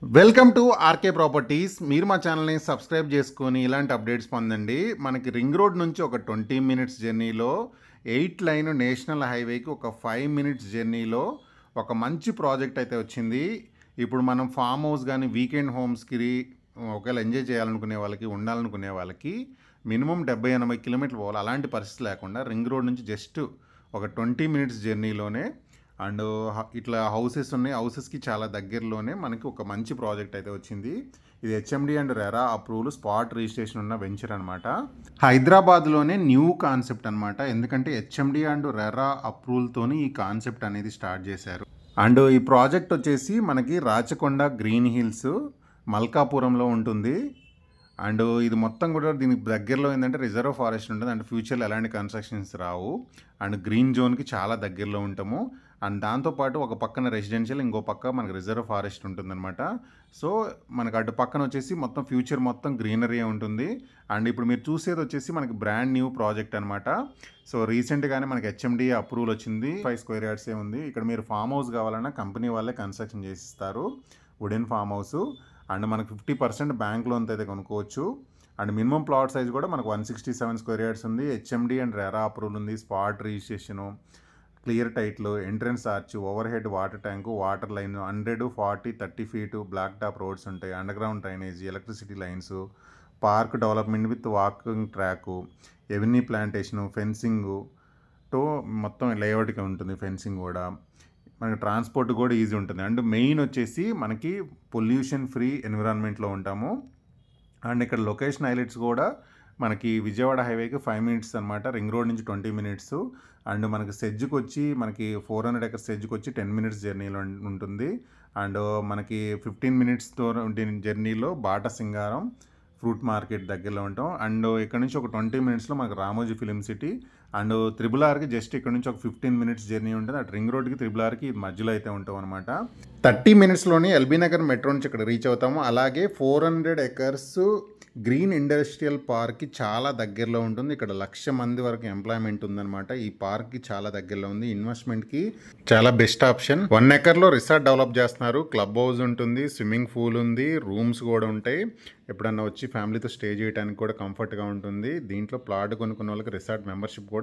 Welcome to RK properties. మీరు మా ఛానల్ని సబ్స్క్రైబ్ చేసుకొని ఇలాంటి అప్డేట్స్ పొందండి. మనకి రింగ్ రోడ్ నుంచి ఒక 20 మినిట్స్ జర్నీలో 8 లైన్ నేషనల్ హైవేకి ఒక 5 మినిట్స్ జర్నీలో ఒక మంచి ప్రాజెక్ట్ అయితే వచ్చింది. ఇప్పుడు మనం ఫామ్ హౌస్ కానీ వీకెండ్ హోమ్స్కి ఒకవేళ ఎంజాయ్ చేయాలనుకునే వాళ్ళకి, ఉండాలనుకునే వాళ్ళకి మినిమం 70-80 కిలోమీటర్లు పోవాలి. అలాంటి పరిస్థితి లేకుండా రింగ్ రోడ్ నుంచి జస్ట్ ఒక 20 మినిట్స్ జర్నీలోనే అండ్ ఇట్లా హౌసెస్ ఉన్నాయి. హౌసెస్కి చాలా దగ్గరలోనే మనకి ఒక మంచి ప్రాజెక్ట్ అయితే వచ్చింది. ఇది HMD and RERA approval spot registration ఉన్న వెంచర్ అనమాట. హైదరాబాద్లోనే న్యూ కాన్సెప్ట్ అనమాట. ఎందుకంటే హెచ్ఎండి అండ్ రెరా అప్రూవల్తోని ఈ కాన్సెప్ట్ అనేది స్టార్ట్ చేశారు. అండ్ ఈ ప్రాజెక్ట్ వచ్చేసి మనకి రాచకొండ గ్రీన్ హిల్స్ మల్కాపురంలో ఉంటుంది. అండ్ ఇది మొత్తం కూడా దీనికి దగ్గరలో ఏంటంటే రిజర్వ్ ఫారెస్ట్ ఉంటుంది. అండ్ ఫ్యూచర్లో ఎలాంటి కన్స్ట్రక్షన్స్ రావు. అండ్ గ్రీన్ జోన్కి చాలా దగ్గరలో ఉంటాము. అండ్ దాంతోపాటు ఒక పక్కన రెసిడెన్షియల్, ఇంకో పక్క మనకు రిజర్వ్ ఫారెస్ట్ ఉంటుందన్నమాట. సో మనకు అటు పక్కన వచ్చేసి మొత్తం ఫ్యూచర్ మొత్తం గ్రీనరీ ఉంటుంది. అండ్ ఇప్పుడు మీరు చూసేది వచ్చేసి మనకి బ్రాండ్ న్యూ ప్రాజెక్ట్ అనమాట. సో రీసెంట్గానే మనకి హెచ్ఎండి అప్రూవల్ వచ్చింది. 5 స్క్వేర్ యార్డ్సే ఉంది. ఇక్కడ మీరు ఫామ్ హౌస్ కావాలన్నా కంపెనీ వాళ్ళే కన్స్ట్రక్షన్ చేసిస్తారు, వుడెన్ ఫామ్ హౌస్. అండ్ మనకు 50% బ్యాంక్ లోన్తో అయితే కొనుక్కోవచ్చు. అండ్ మినిమం ప్లాట్ సైజ్ కూడా మనకు 167 స్క్వేర్ యార్డ్స్ ఉంది. హెచ్ఎండి అండ్ రెరా అప్రూవల్ ఉంది. Spot registration, clear title, entrance arch, over head water tank, water line, 100, 40, 30 feet black top roads ఉంటాయి. Under ground drainage, electricity lines, park development with walking track, avenue plantation, fencing తో మొత్తం లేఅవుట్గా ఉంటుంది. Fencing కూడా మనకి transport కూడా easy ఉంటుంది. And main వచ్చేసి మనకి పొల్యూషన్ ఫ్రీ ఎన్విరాన్మెంట్లో ఉంటాము. అండ్ ఇక్కడ లొకేషన్ హైలైట్స్ కూడా మనకి విజయవాడ హైవేకి 5 మినిట్స్ అనమాట. రింగ్ రోడ్ నుంచి 20 మినిట్స్. అండ్ మనకి సెజ్కి వచ్చి మనకి 400 ఎకర్స్ సెజ్కి వచ్చి 10 మినిట్స్ జర్నీలో ఉంటుంది. అండ్ మనకి 15 మినిట్స్ జర్నీలో బాటా సింగారం ఫ్రూట్ మార్కెట్ దగ్గరలో ఉంటాం. అండ్ ఇక్కడ నుంచి ఒక 20 మినిట్స్లో మనకు రామోజీ ఫిలిం సిటీ. అండ్ త్రిబుల్ ఆర్కి జస్ట్ ఇక్కడ నుంచి ఒక 15 మినిట్స్ జర్నీ ఉంటుంది. అటు రింగ్ రోడ్కి త్రిబుల్ ఆర్కి మధ్యలో అయితే ఉంటాం అనమాట. 30 మినిట్స్లోనే ఎల్బీ నగర్ మెట్రో నుంచి ఇక్కడ రీచ్ అవుతాము. అలాగే 400 ఎకర్స్ గ్రీన్ ఇండస్ట్రియల్ పార్క్కి చాలా దగ్గరలో ఉంటుంది. ఇక్కడ 1,00,000 మంది వరకు ఎంప్లాయ్మెంట్ ఉందన్నమాట. ఈ పార్క్కి చాలా దగ్గరలో ఉంది. ఇన్వెస్ట్మెంట్కి చాలా బెస్ట్ ఆప్షన్. 1 ఎకర్లో రిసార్ట్ డెవలప్ చేస్తున్నారు. క్లబ్ హౌస్ ఉంటుంది, స్విమ్మింగ్ పూల్ ఉంది, రూమ్స్ కూడా ఉంటాయి. ఎప్పుడన్నా వచ్చి ఫ్యామిలీతో స్టే చేయడానికి కూడా కంఫర్ట్గా ఉంటుంది. దీంట్లో ప్లాట్ కొనుక్కున్న వాళ్ళకి రిసార్ట్ మెంబర్షిప్ కూడా